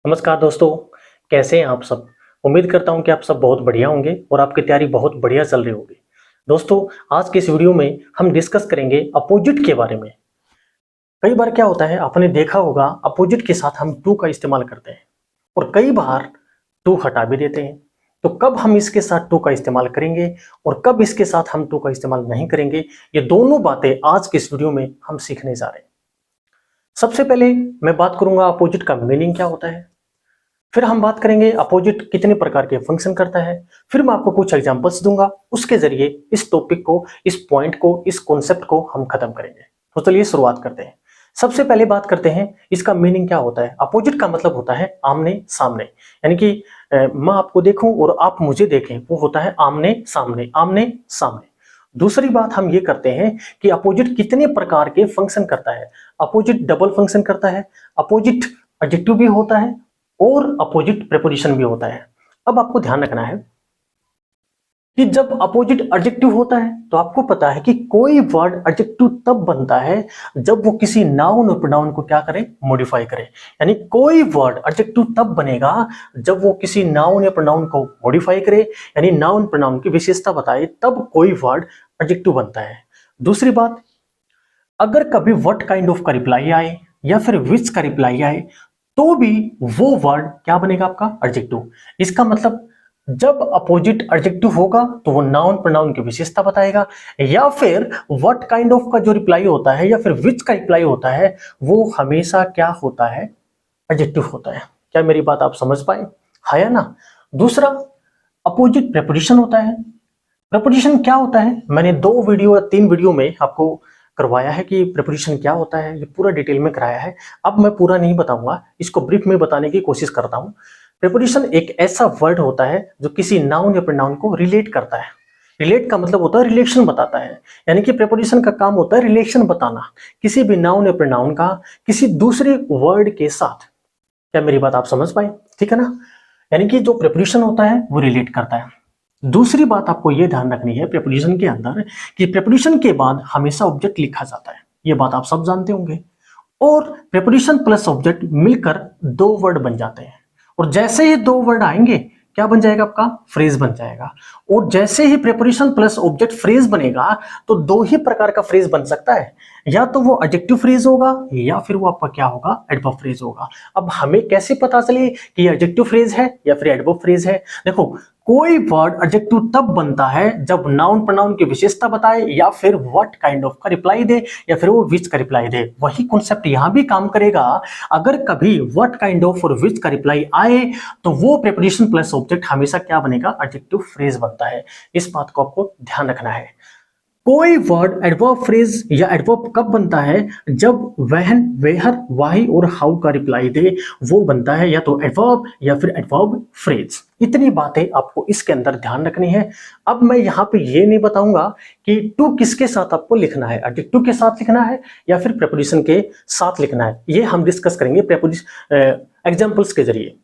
नमस्कार दोस्तों, कैसे हैं आप सब। उम्मीद करता हूं कि आप सब बहुत बढ़िया होंगे और आपकी तैयारी बहुत बढ़िया चल रही होगी। दोस्तों, आज के इस वीडियो में हम डिस्कस करेंगे अपोजिट के बारे में। कई बार क्या होता है, आपने देखा होगा अपोजिट के साथ हम टू का इस्तेमाल करते हैं और कई बार टू हटा भी देते हैं। तो कब हम इसके साथ टू का इस्तेमाल करेंगे और कब इसके साथ हम टू का इस्तेमाल नहीं करेंगे, ये दोनों बातें आज के इस वीडियो में हम सीखने जा रहे हैं। सबसे पहले मैं बात करूंगा अपोजिट का मीनिंग क्या होता है, फिर हम बात करेंगे अपोजिट कितने प्रकार के फंक्शन करता है, फिर मैं आपको कुछ एग्जांपल्स दूंगा, उसके जरिए इस टॉपिक को, इस पॉइंट को, इस कॉन्सेप्ट को हम खत्म करेंगे। तो चलिए शुरुआत करते हैं। सबसे पहले बात करते हैं इसका मीनिंग क्या होता है। अपोजिट का मतलब होता है आमने सामने, यानी कि मैं आपको देखूं और आप मुझे देखें, वो होता है आमने सामने, आमने सामने। दूसरी बात हम ये करते हैं कि अपोजिट कितने प्रकार के फंक्शन करता है। अपोजिट डबल फंक्शन करता है, अपोजिट एडजेक्टिव भी होता है और अपोजिट प्रीपोजिशन भी होता है। अब आपको ध्यान रखना है कि जब अपोजिट एडजेक्टिव होता है तो आपको पता है कि कोई वर्ड एडजेक्टिव तब बनता है जब वो किसी नाउन और प्रोनाउन को क्या करे, मॉडिफाई करे। यानी कोई वर्ड एडजेक्टिव तब बनेगा जब वो किसी नाउन या प्रोनाउन को मॉडिफाई करे, यानी नाउन प्रोनाउन की विशेषता बताए, तब कोई वर्ड एडजेक्टिव बनता है। दूसरी बात, अगर कभी व्हाट काइंड ऑफ का रिप्लाई आए या फिर विच का रिप्लाई आए तो भी वो वर्ड क्या बनेगा, आपका एडजेक्टिव। इसका मतलब जब अपोजिट एडजेक्टिव होगा तो वो नाउन प्रोनाउन की विशेषता बताएगा, या फिर व्हाट काइंड ऑफ का जो रिप्लाई होता है या फिर विच का रिप्लाई होता है वो हमेशा क्या होता है, एडजेक्टिव होता है। क्या मेरी बात आप समझ पाए, है या ना। दूसरा, अपोजिट प्रीपोजिशन होता है। प्रीपोजिशन क्या होता है, मैंने 2 वीडियो या 3 वीडियो में आपको करवाया है कि प्रीपोजिशन क्या होता है, ये पूरा डिटेल में कराया है। अब मैं पूरा नहीं बताऊंगा, इसको ब्रीफ में बताने की कोशिश करता हूं। प्रीपोजिशन एक ऐसा वर्ड होता है जो किसी नाउन या प्रोनाउन को रिलेट करता है। रिलेट का मतलब होता है रिलेशन बताता है, यानी कि प्रीपोजिशन का काम होता है रिलेशन बताना किसी भी नाउन या प्रोनाउन का किसी दूसरे वर्ड के साथ। क्या मेरी बात आप समझ पाए, ठीक है ना। यानी कि जो प्रीपोजिशन होता है वो रिलेट करता है। दूसरी बात आपको यह ध्यान रखनी है प्रीपोजिशन के अंदर कि प्रीपोजिशन के बाद हमेशा ऑब्जेक्ट लिखा जाता है, ये बात आप सब जानते होंगे। और प्रीपोजिशन प्लस ऑब्जेक्ट मिलकर 2 वर्ड बन जाते हैं, और जैसे ही 2 वर्ड आएंगे क्या बन जाएगा, आपका फ्रेज बन जाएगा। और जैसे ही प्रीपोजिशन प्लस ऑब्जेक्ट फ्रेज बनेगा तो 2 ही प्रकार का फ्रेज बन सकता है, या तो वो एडजेक्टिव फ्रेज होगा या फिर वो आपका क्या होगा, एडवर्ब फ्रेज होगा। अब हमें कैसे पता चले कि ये एडजेक्टिव फ्रेज है या फिर एडवर्ब फ्रेज है। देखो, कोई वर्ड एडजेक्टिव तब बनता है जब नाउन प्रोनाउन की विशेषता बताए या फिर व्हाट काइंड ऑफ का रिप्लाई दे या फिर वो विच का रिप्लाई दे। वही कॉन्सेप्ट यहां भी काम करेगा। अगर कभी व्हाट काइंड ऑफ और विच का रिप्लाई आए तो वो प्रीपोजिशन प्लस ऑब्जेक्ट हमेशा क्या बनेगा, एडजेक्टिव फ्रेज बनता है। इस बात को आपको ध्यान रखना है। कोई वर्ड एडवर्ब फ्रेज या एडवर्ब कब बनता है, जब व्हेन, वेयर, व्हाई और हाउ का रिप्लाई दे, वो बनता है या तो एडवर्ब या फिर एडवर्ब फ्रेज। इतनी बातें आपको इसके अंदर ध्यान रखनी है। अब मैं यहाँ पे ये नहीं बताऊंगा कि टू किसके साथ आपको लिखना है, एडजेक्टिव के साथ लिखना है या फिर प्रीपोजिशन के साथ लिखना है। ये हम डिस्कस करेंगे प्रीपोजिशन एग्जाम्पल्स के जरिए,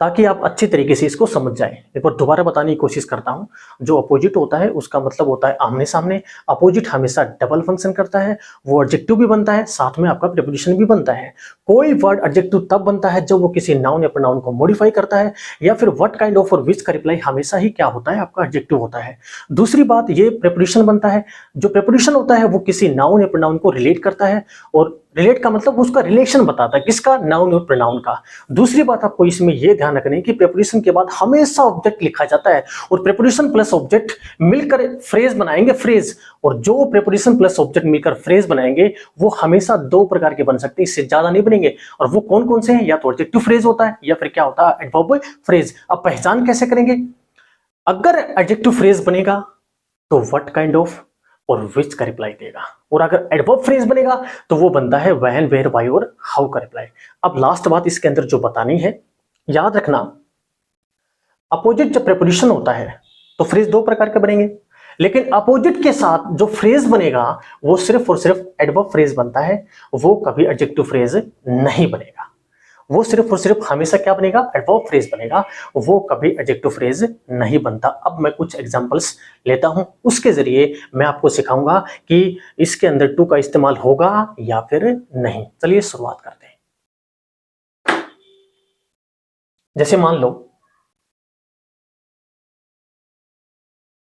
ताकि आप अच्छी तरीके से इसको समझ जाएं। एक बार दोबारा बताने की कोशिश करता हूं। जो अपोजिट होता है उसका मतलब होता है आमने सामने। अपोजिट हमेशा डबल फंक्शन करता है, वो एडजेक्टिव भी बनता है, साथ में आपका प्रीपोजिशन भी बनता है। कोई वर्ड एडजेक्टिव तब बनता है जब वो किसी नाउन या प्रोनाउन को मॉडिफाई करता है, या फिर व्हाट काइंड ऑफ और विच का रिप्लाई हमेशा ही क्या होता है, आपका एडजेक्टिव होता है। दूसरी बात, ये प्रीपोजिशन बनता है। जो प्रीपोजिशन होता है वो किसी नाउन या प्रोनाउन को रिलेट करता है, और रिलेट का मतलब उसका रिलेशन बताता है, किसका, नाउन और प्रोनाउन का। दूसरी बात आपको इसमें यह ध्यान रखनी है कि प्रीपोजिशन के बाद हमेशा ऑब्जेक्ट लिखा जाता है, और प्रीपोजिशन प्लस ऑब्जेक्ट मिलकर फ्रेज बनाएंगे, फ्रेज। और जो प्रीपोजिशन प्लस ऑब्जेक्ट मिलकर फ्रेज बनाएंगे वो हमेशा 2 प्रकार के बन सकते हैं, इससे ज्यादा नहीं बनेंगे। और वो कौन कौन से हैं, या तो एडजेक्टिव फ्रेज होता है या फिर क्या होता है, एडवर्ब फ्रेज। अब पहचान कैसे करेंगे, अगर एडजेक्टिव फ्रेज बनेगा तो व्हाट काइंड ऑफ और विच का रिप्लाई देगा, और अगर एडवर्ब फ्रेज बनेगा तो वो बनता है व्हेन, वेयर, व्हाई और हाउ का रिप्लाई। अब लास्ट बात इसके अंदर जो बतानी है, याद रखना, अपोजिट जब प्रीपोजिशन होता है तो फ्रेज 2 प्रकार के बनेंगे, लेकिन अपोजिट के साथ जो फ्रेज बनेगा वो सिर्फ और सिर्फ एडवर्ब फ्रेज बनता है, वो कभी एडजेक्टिव फ्रेज नहीं बनेगा। वो सिर्फ और सिर्फ हमेशा क्या बनेगा, एडवर्ब फ्रेज बनेगा, वो कभी एडजेक्टिव फ्रेज नहीं बनता। अब मैं कुछ एग्जांपल्स लेता हूं, उसके जरिए मैं आपको सिखाऊंगा कि इसके अंदर टू का इस्तेमाल होगा या फिर नहीं। चलिए शुरुआत करते हैं। जैसे मान लो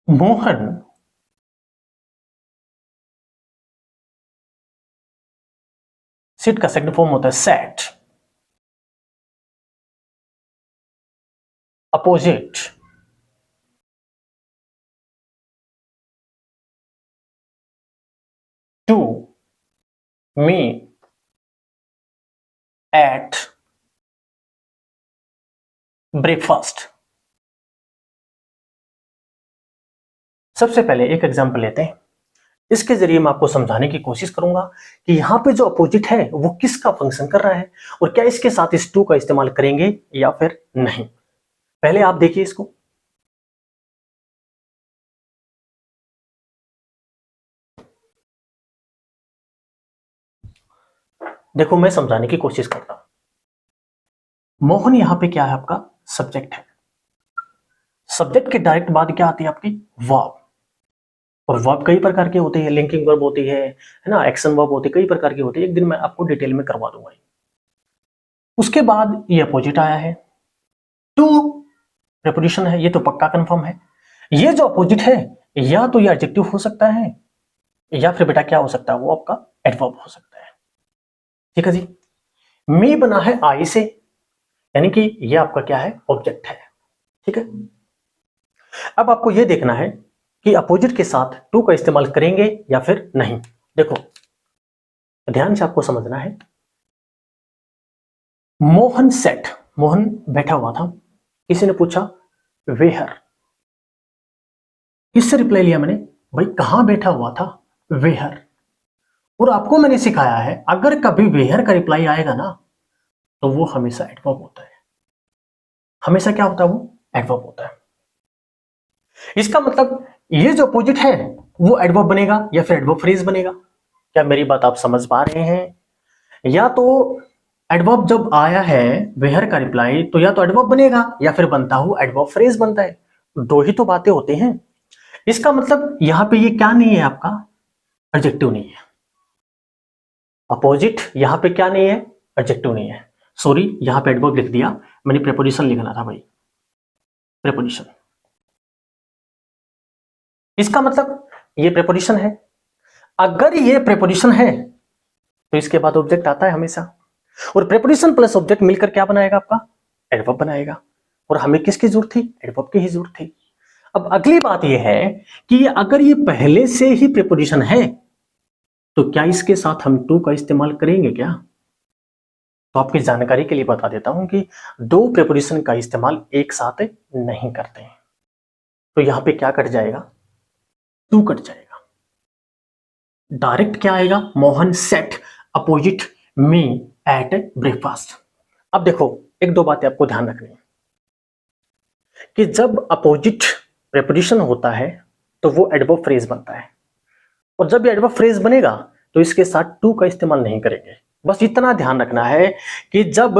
मोहन सिट का सेकंड फॉर्म होता है sat opposite to me at breakfast. सबसे पहले एक एग्जांपल लेते हैं, इसके जरिए मैं आपको समझाने की कोशिश करूंगा कि यहां पे जो अपोजिट है वो किसका फंक्शन कर रहा है और क्या इसके साथ इस टू का इस्तेमाल करेंगे या फिर नहीं। पहले आप देखिए इसको, देखो मैं समझाने की कोशिश करता हूं। मोहन यहां पे क्या है, आपका सब्जेक्ट है। सब्जेक्ट के डायरेक्ट बाद क्या आती है आपकी वर्ब, और वर्ब कई प्रकार के होते हैं, लिंकिंग वर्ब होती है ना, एक्शन वर्ब होती है, कई प्रकार की होती है। एक दिन मैं आपको डिटेल में करवा दूंगा। उसके बाद ये अपोजिट आया है, टू प्रीपोजिशन है, ये तो पक्का कंफर्म है। ये जो अपोजिट है या तो ये एडजेक्टिव हो सकता है या फिर बेटा क्या हो सकता है, वो आपका एडवर्ब हो सकता है। ठीक है जी। मी बना है आई से, यानी कि ये आपका क्या है, ऑब्जेक्ट है। ठीक है। अब आपको ये देखना है कि अपोजिट के साथ टू का इस्तेमाल करेंगे या फिर नहीं। देखो ध्यान से आपको समझना है। मोहन सेट, मोहन बैठा हुआ था, किसी ने पूछा वेहर, किससे रिप्लाई लिया मैंने, भाई कहां बैठा हुआ था, वेहर। और आपको मैंने सिखाया है अगर कभी वेहर का रिप्लाई आएगा ना तो वो हमेशा एडवर्ब होता है। हमेशा क्या होता है, वो एडवर्ब होता है। इसका मतलब ये जो अपोजिट है वो एडवर्ब बनेगा या फिर एडवर्ब फ्रेज बनेगा। क्या मेरी बात आप समझ पा रहे हैं? या तो एडवर्ब जब आया है वेहर का रिप्लाई तो या तो एडवर्ब बनेगा या फिर बनता हुआ एडवर्ब फ्रेज बनता है। दो ही तो बातें होती हैं। इसका मतलब यहां पे ये क्या नहीं है, आपका एडजेक्टिव नहीं है। अपोजिट यहां पे क्या नहीं है, एडजेक्टिव नहीं है। सॉरी यहां पे एडवर्ब लिख दिया मैंने, प्रीपोजिशन लिखना था भाई, प्रीपोजिशन। इसका मतलब ये प्रीपोजिशन है। अगर ये प्रीपोजिशन है तो इसके बाद ऑब्जेक्ट आता है हमेशा, और प्रीपोजिशन प्लस ऑब्जेक्ट मिलकर क्या बनाएगा, आपका एडवर्ब बनाएगा। और हमें किसकी जरूरत थी, एडवर्ब की ही जरूरत थी। अब अगली बात यह है कि अगर ये पहले से ही प्रीपोजिशन है तो क्या इसके साथ हम टू का इस्तेमाल करेंगे क्या? तो आपकी जानकारी के लिए बता देता हूं कि दो प्रीपोजिशन का इस्तेमाल एक साथ नहीं करते हैं। तो यहां पे क्या कट जाएगा, टू कट जाएगा। डायरेक्ट क्या आएगा, Mohan set opposite me at breakfast. अब देखो एक दो बातें आपको ध्यान रखनी है कि जब अपोजिट प्रीपोजिशन होता है तो वो एडवर्ब फ्रेज बनता है, और जब ये एडवर्ब फ्रेज बनेगा तो इसके साथ टू का इस्तेमाल नहीं करेंगे। बस इतना ध्यान रखना है कि जब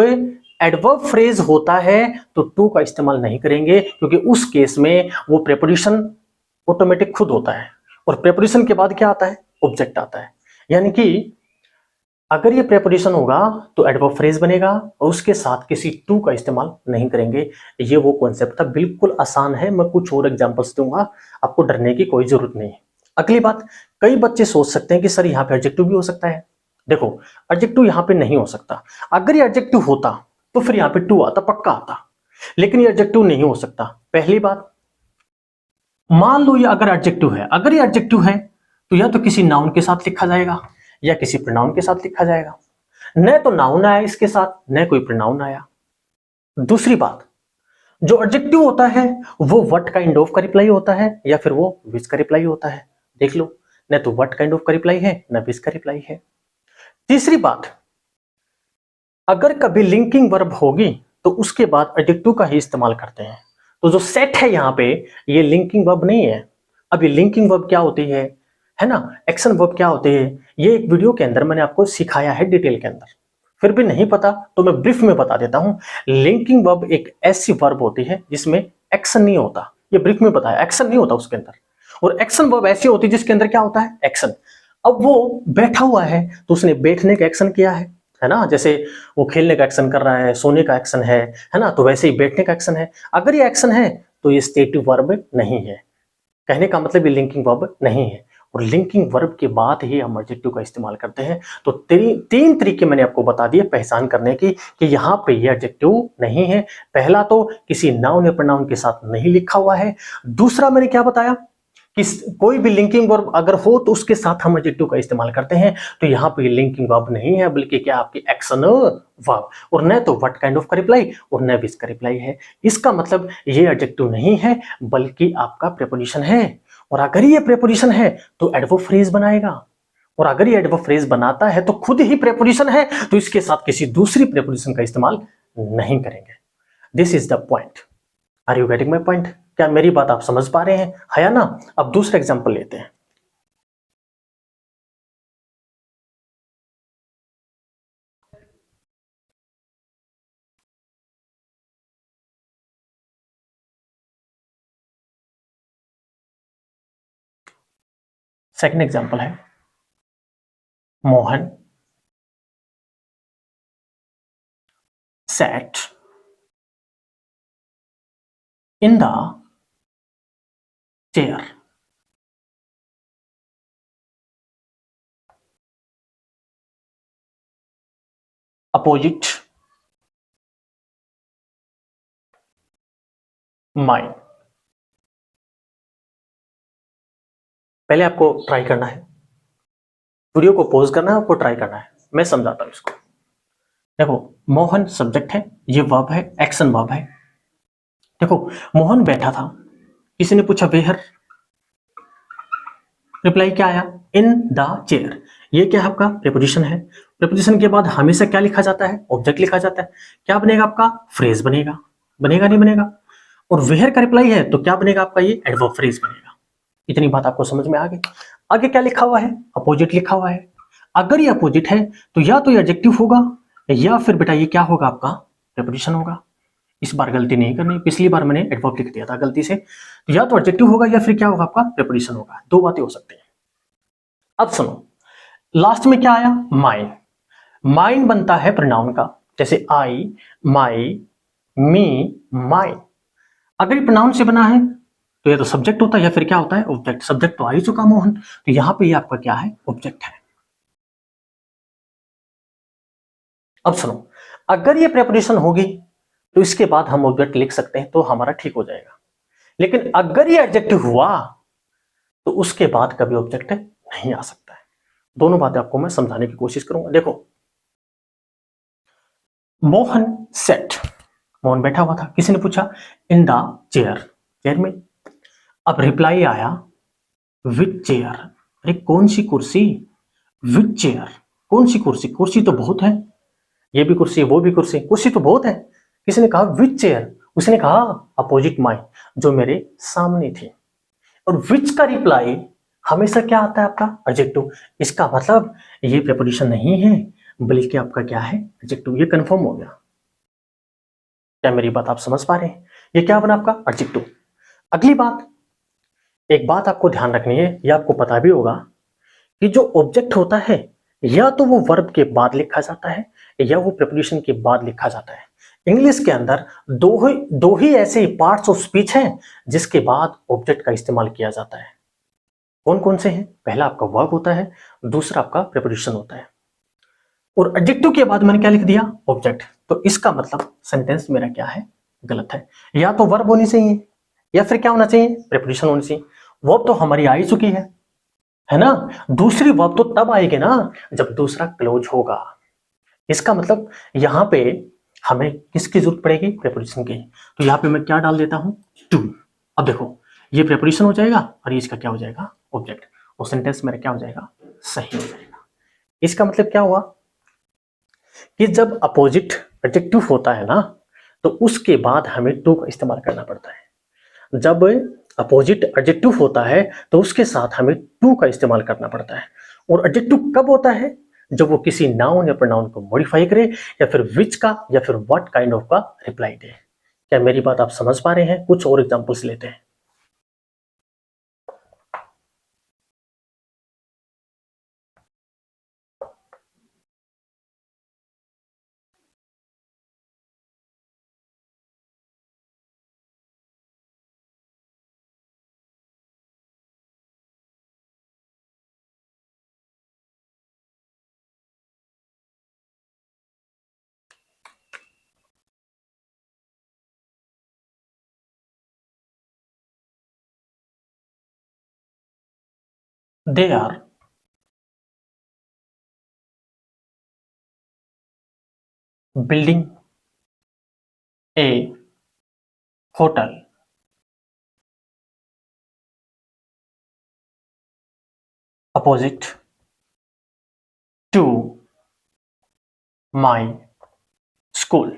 एडवर्ब फ्रेज होता है तो टू का इस्तेमाल नहीं करेंगे, क्योंकि उस केस में वो प्रीपोजिशन ऑटोमेटिक खुद होता है, और प्रीपोजिशन के बाद क्या आता है, ऑब्जेक्ट आता है। यानी कि अगर ये प्रीपोजिशन होगा तो एडवर्ब फ्रेज बनेगा और उसके साथ किसी टू का इस्तेमाल नहीं करेंगे। ये वो कॉन्सेप्ट था, बिल्कुल आसान है। मैं कुछ और एग्जांपल्स दूंगा, आपको डरने की कोई जरूरत नहीं है। अगली बात, कई बच्चे सोच सकते हैं कि सर यहाँ पे एडजेक्टिव भी हो सकता है। देखो एडजेक्टिव यहाँ पे नहीं हो सकता। अगर ये एडजेक्टिव होता तो फिर यहाँ पे टू आता, पक्का आता, लेकिन ये एडजेक्टिव नहीं हो सकता। पहली बात, मान लो ये अगर एडजेक्टिव है, अगर ये एडजेक्टिव है तो या तो किसी नाउन के साथ लिखा जाएगा या किसी प्रोनाउन के साथ लिखा जाएगा। न तो नाउन आया इसके साथ, न कोई प्रोनाउन आया। दूसरी बात, जो एडजेक्टिव होता है वो व्हाट काइंड ऑफ का रिप्लाई होता है या फिर वो विच का रिप्लाई होता है। देख लो, न तो व्हाट काइंड ऑफ का रिप्लाई है न विच का रिप्लाई है। तीसरी बात, अगर कभी लिंकिंग वर्ब होगी तो उसके बाद एडजेक्टिव का ही इस्तेमाल करते हैं। तो जो सेट है यहाँ पे ये लिंकिंग वर्ब नहीं है। अब ये लिंकिंग वर्ब क्या होती है ना, एक्शन वर्ब क्या होते हैं, ये एक वीडियो के अंदर मैंने आपको सिखाया है डिटेल के अंदर। फिर भी नहीं पता तो मैं ब्रीफ में बता देता हूं। लिंकिंग वर्ब एक ऐसी वर्ब होती है जिसमें एक्शन नहीं होता, ये ब्रीफ में बताया, एक्शन नहीं होता उसके अंदर। और एक्शन वर्ब ऐसी होती है जिसके अंदर क्या होता है, एक्शन। अब वो बैठा हुआ है तो उसने बैठने का एक्शन किया है, है ना, जैसे वो खेलने का एक्शन कर रहा है, सोने का एक्शन है ना, तो वैसे ही बैठने का एक्शन है। अगर ये एक्शन है तो ये स्टेटिव वर्ब नहीं है। कहने का मतलब ये लिंकिंग वर्ब नहीं है, और लिंकिंग वर्ब के बाद ही हम एडजेक्टिव का इस्तेमाल करते हैं। तो तीन तरीके मैंने आपको बता दिए पहचान करने की कि यहाँ पे ये एडजेक्टिव नहीं है। पहला तो किसी नाउन या प्रोनाउन के साथ नहीं लिखा हुआ है। दूसरा मैंने क्या बताया कि कोई भी लिंकिंग वर्ब अगर हो तो उसके साथ हम एडजेक्टिव का इस्तेमाल करते हैं। तो यहाँ पे लिंकिंग वर्ब नहीं है, बल्कि क्या आपकी एक्शन वर्ब, और न तो व्हाट काइंड ऑफ का रिप्लाई और न विच का रिप्लाई है। इसका मतलब ये एडजेक्टिव नहीं है बल्कि आपका प्रेपोजिशन है। और अगर ये प्रेपोजिशन है तो एडवर्ब फ्रेज बनाएगा, और अगर ये एडवर्ब फ्रेज बनाता है तो खुद ही प्रेपोजिशन है, तो इसके साथ किसी दूसरी प्रेपोजिशन का इस्तेमाल नहीं करेंगे। This is the point. Are you getting my point? क्या मेरी बात आप समझ पा रहे हैं, है या ना? अब दूसरा एग्जांपल लेते हैं। सेकंड एग्जांपल है, Mohan sat in the chair. Opposite mine. पहले आपको ट्राई करना है, वीडियो को पॉज करना है, आपको ट्राई करना है, मैं समझाता हूं इसको। देखो, मोहन सब्जेक्ट है, ये वर्ब है, एक्शन वर्ब है। देखो, मोहन बैठा था, किसी ने पूछा वेयर, रिप्लाई क्या आया? In the chair. ये क्या है? आपका प्रीपोजिशन है। प्रीपोजिशन के बाद हमेशा क्या लिखा जाता है? ऑब्जेक्ट लिखा जाता है। क्या बनेगा आपका? फ्रेज बनेगा। बनेगा नहीं बनेगा? और वेयर का रिप्लाई है तो क्या बनेगा आपका? ये एडवर्ब फ्रेज बनेगा। इतनी बात आपको समझ में आ गई? आगे क्या लिखा हुआ है? अपोजिट लिखा हुआ है। अगर ये अपोजिट है तो या तो ये एडजेक्टिव होगा या फिर बेटा ये क्या होगा? आपका प्रीपोजिशन होगा। इस बार गलती नहीं करनी, पिछली बार मैंने एडवर्ब लिख दिया था गलती से। तो या तो एडजेक्टिव होगा या फिर क्या होगा? आपका प्रीपोजिशन होगा। दो बातें हो सकती हैं। अब सुनो, लास्ट में क्या आया? माइन। माइन बनता है प्रोनाउन का, जैसे आई, माई, मी, माइन। अगर ये प्रोनाउन से बना है तो ये तो सब्जेक्ट होता है या फिर क्या होता है? ऑब्जेक्ट। सब्जेक्ट तो आ ही चुका मोहन, तो यहां पे ये आपका क्या है? ऑब्जेक्ट है। अब सुनो, अगर ये प्रेपोजिशन होगी तो इसके बाद हम ऑब्जेक्ट लिख सकते हैं, तो हमारा ठीक हो जाएगा। लेकिन अगर ये एडजेक्टिव हुआ तो उसके बाद कभी ऑब्जेक्ट नहीं आ सकता है। दोनों बातें आपको मैं समझाने की कोशिश करूंगा। देखो, मोहन सेट, मोहन बैठा हुआ था, किसी ने पूछा इन द चेयर, चेयर में। अब रिप्लाई आया विच चेयर। अरे कौन सी कुर्सी? विच चेयर, कौन सी कुर्सी? कुर्सी तो बहुत है, ये भी कुर्सी, वो भी कुर्सी, कुर्सी तो बहुत है। किसी ने कहा विच चेयर, उसने कहा अपोजिट माई, जो मेरे सामने थी। और विच का रिप्लाई हमेशा क्या आता है? आपका एडजेक्टिव। इसका मतलब ये प्रीपोजिशन नहीं है बल्कि आपका क्या है? एडजेक्टिव। ये कंफर्म हो गया। क्या मेरी बात आप समझ पा रहे हैं? ये क्या बना? आपका एडजेक्टिव। अगली बात, एक बात आपको ध्यान रखनी है, ये आपको पता भी होगा कि जो ऑब्जेक्ट होता है या तो वो वर्ब के बाद लिखा जाता है या वो प्रीपोजिशन के बाद लिखा जाता है। इंग्लिश के अंदर दो ही ऐसे पार्ट्स ऑफ स्पीच हैं जिसके बाद ऑब्जेक्ट का इस्तेमाल किया जाता है। कौन कौन से हैं? पहला आपका वर्ब होता है, दूसरा आपका प्रीपोजिशन होता है, और एडजेक्टिव के बाद मैंने क्या लिख दिया? ऑब्जेक्ट। तो इसका मतलब सेंटेंस मेरा क्या है? गलत है। या तो वर्ब होनी चाहिए या फिर क्या होना चाहिए? प्रीपोजिशन होनी चाहिए। वर्ब तो हमारी आ ही चुकी है ना? दूसरी वर्ब तो तब आएगी ना जब दूसरा क्लोज होगा। इसका मतलब यहां पे हमें किसकी जरूरत पड़ेगी? प्रीपोजिशन की। तो यहां पे मैं क्या डाल देता हूं? टू। अब देखो, ये प्रीपोजिशन हो जाएगा और इसका क्या हो जाएगा? ऑब्जेक्ट। और सेंटेंस मेरा क्या हो जाएगा? सही हो जाएगा। इसका मतलब क्या हुआ कि जब अपोजिट एडजेक्टिव होता है ना तो उसके बाद हमें टू का इस्तेमाल करना पड़ता है। जब अपोजिट एडजेक्टिव होता है तो उसके साथ हमें टू का इस्तेमाल करना पड़ता है। और एडजेक्टिव कब होता है? जब वो किसी नाउन या प्रोनाउन को मॉडिफाई करे या फिर विच का या फिर व्हाट काइंड ऑफ का रिप्लाई दे। क्या मेरी बात आप समझ पा रहे हैं? कुछ और एग्जांपल्स लेते हैं। They are building a hotel opposite to my school।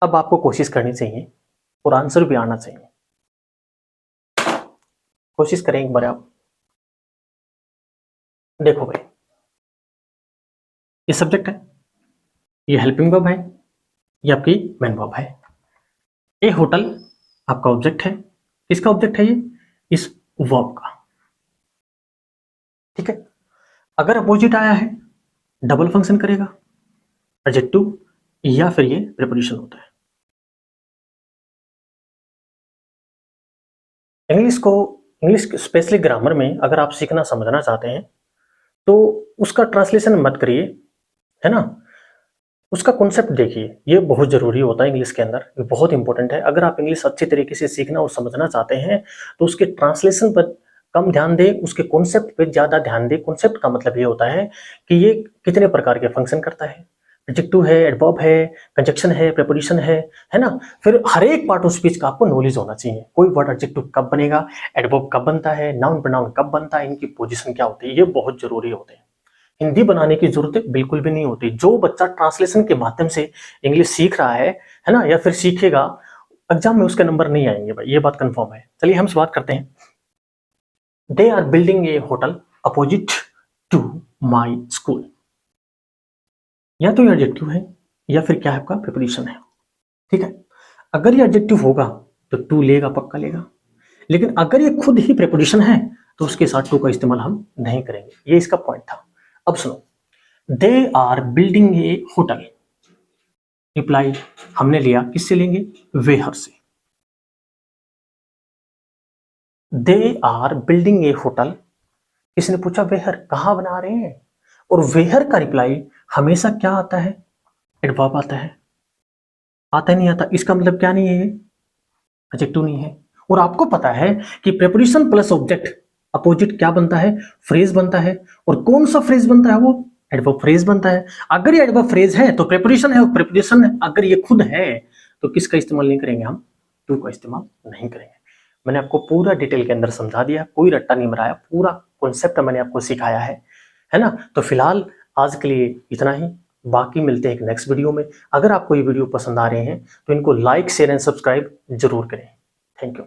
अब आपको कोशिश करनी चाहिए और आंसर भी आना चाहिए। कोशिश करें एक बार आप। देखो भाई, ये सब्जेक्ट है, ये हेल्पिंग वर्ब है, ये आपकी मेन वर्ब है। ये होटल आपका ऑब्जेक्ट है। किसका ऑब्जेक्ट है ये? इस वर्ब का। ठीक है। अगर अपोजिट आया है डबल फंक्शन करेगा, एडजेक्टिव या फिर ये प्रीपोजिशन होता है। इंग्लिश स्पेशली ग्रामर में अगर आप सीखना समझना चाहते हैं तो उसका ट्रांसलेशन मत करिए, है ना, उसका कॉन्सेप्ट देखिए। ये बहुत जरूरी होता है इंग्लिश के अंदर, ये बहुत इंपॉर्टेंट है। अगर आप इंग्लिश अच्छे तरीके से सीखना और समझना चाहते हैं तो उसके ट्रांसलेशन पर कम ध्यान दें, उसके कॉन्सेप्ट पे ज्यादा ध्यान दें। कॉन्सेप्ट का मतलब ये होता है कि ये कितने प्रकार के फंक्शन करता है, एडजेक्टिव है, एडवर्ब है, कंजक्शन है, प्रीपोजिशन है ना। फिर हर एक पार्ट ऑफ स्पीच का आपको नॉलेज होना चाहिए। कोई वर्ड एडजेक्टिव कब बनेगा, एडवर्ब कब बनता है, नाउन प्रोनाउन कब बनता है, इनकी पोजीशन क्या होती है, ये बहुत जरूरी होते हैं। हिंदी बनाने की जरूरत बिल्कुल भी नहीं होती। जो बच्चा ट्रांसलेशन के माध्यम से इंग्लिश सीख रहा है ना, या फिर सीखेगा, एग्जाम में उसके नंबर नहीं आएंगे भाई, ये बात कंफर्म है। चलिए हम बात करते हैं। They are building a hotel opposite to my school. या तो ये एडजेक्टिव है या फिर क्या है आपका प्रीपोजिशन है। ठीक है। अगर ये एडजेक्टिव होगा तो टू लेगा, पक्का लेगा। लेकिन अगर ये खुद ही प्रीपोजिशन है तो उसके साथ टू का इस्तेमाल हम नहीं करेंगे। ये इसका पॉइंट था। अब सुनो, they are building a hotel. Reply हमने लिया, किससे लेंगे? वेहर से। They are building a hotel, किसने पूछा? वेहर, कहां बना रहे हैं। और वेहर का रिप्लाई हमेशा क्या आता है? एडवर्ब आता है। आता नहीं आता, इसका मतलब क्या नहीं है? एडजेक्टिव नहीं है। और आपको पता है कि प्रीपोजिशन प्लस ऑब्जेक्ट अपोजिट क्या बनता है? फ्रेज बनता है। और कौन सा फ्रेज बनता है? वो एडवर्ब फ्रेज बनता है। अगर ये एडवर्ब फ्रेज है तो प्रीपोजिशन है, और प्रीपोजिशन अगर ये खुद है तो किसका इस्तेमाल नहीं करेंगे हम? टू का इस्तेमाल नहीं करेंगे। मैंने आपको पूरा डिटेल के अंदर समझा दिया, कोई रट्टा नहीं मराया, पूरा कॉन्सेप्ट मैंने आपको सिखाया है ना। तो फिलहाल आज के लिए इतना ही, बाकी मिलते हैं एक नेक्स्ट वीडियो में। अगर आपको ये वीडियो पसंद आ रहे हैं तो इनको लाइक, शेयर एंड सब्सक्राइब जरूर करें। Thank you.